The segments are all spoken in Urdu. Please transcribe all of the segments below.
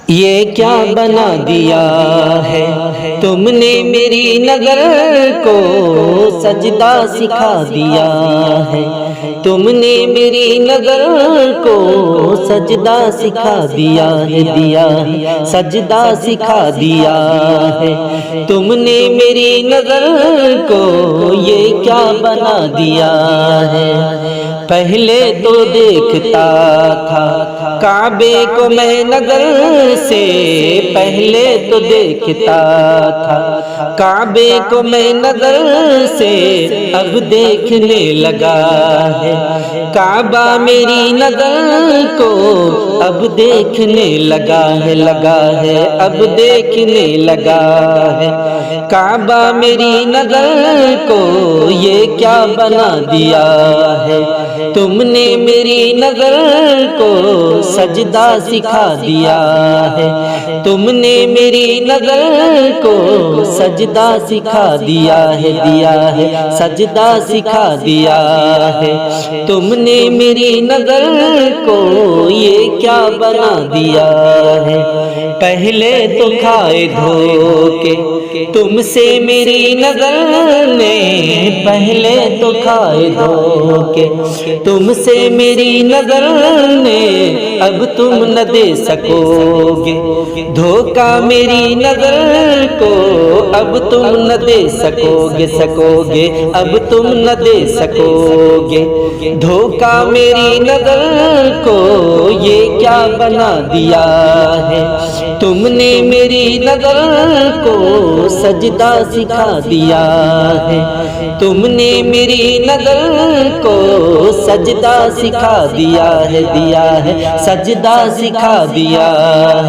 یہ کیا بنا دیا ہے تم نے میری نظر کو سجدہ سکھا دیا ہے، تم نے میری نظر کو سجدہ سکھا دیا ہے، سجدہ سکھا دیا ہے، تم نے میری نظر کو یہ کیا بنا دیا ہے۔ پہلے تو دیکھتا تھا کعبے کو میں نظر سے، پہلے تو دیکھتا تھا کعبے کو میں نظر سے، اب دیکھنے لگا ہے کعبہ میری نظر کو، اب دیکھنے لگا ہے، اب دیکھنے لگا ہے کعبہ میری نظر کو یہ کیا بنا دیا ہے۔ تم نے میری نظر کو سجدہ سکھا دیا ہے، تم نے میری نظر کو سجدہ سکھا دیا ہے، سجدہ سکھا دیا ہے، تم نے میری نظر کو یہ کیا بنا دیا ہے۔ پہلے تو کھائے دھوکے تم سے میری نظر نے، پہلے تو کھائے دھوکے تم سے میری نظر نے، اب تم نہ دے سکو گے دھوکہ میری نظر کو، اب تم نہ دے سکو گے، اب تم نہ دے سکو گے دھوکہ میری نظر کو یہ کیا بنا دیا ہے۔ تم نے میری نظر کو سجدہ سکھا دیا ہے، تم نے میری نظر کو سجدہ سکھا دیا ہے، سجدہ سکھا دیا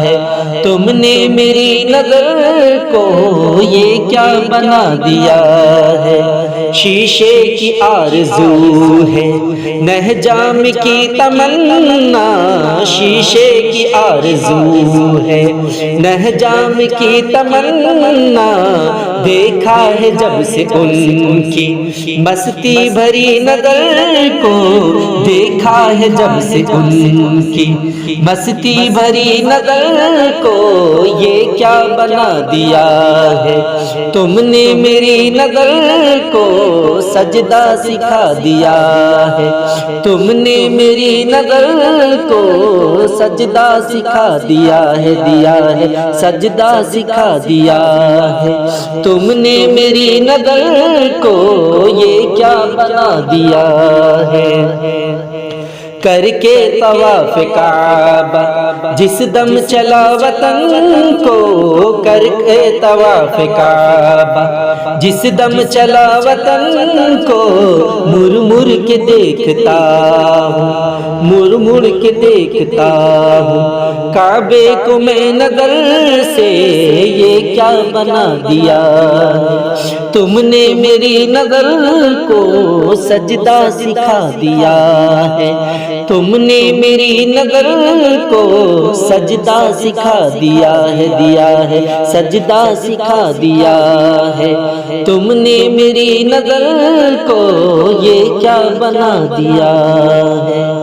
ہے، تم نے میری نظر کو یہ کیا بنا دیا ہے۔ شیشے کی آرزو ہے نہجام کی تمنا، شیشے کی آرزو ہے نہجام کی تمنا، دیکھا ہے جب سے ان کی مستی بھری نظر کو، دیکھا ہے جب سے ان کی مستی بھری نظر کو یہ کیا بنا دیا ہے۔ تم نے میری نظر کو سجدہ سکھا دیا ہے، تم نے میری نظر کو سجدہ سکھا دیا ہے، سجدہ سکھا دیا ہے، تم نے میری نظر کو یہ کیا بنا دیا ہے۔ کر کے طواف کعبہ جس دم چلا وطن کو، کر کے طواف کعبہ جس دم چلا وطن کو، مڑ مڑ کے دیکھتا ہوں، مڑ مڑ کے دیکھتا ہوں کعبے کو میں نظر سے یہ کیا بنا دیا ہے۔ تم نے میری نظر کو سجدہ سکھا دیا ہے، تم نے میری نظر کو سجدہ سکھا دیا ہے، سجدہ سکھا دیا ہے، تم نے میری نظر کو یہ کیا بنا دیا ہے۔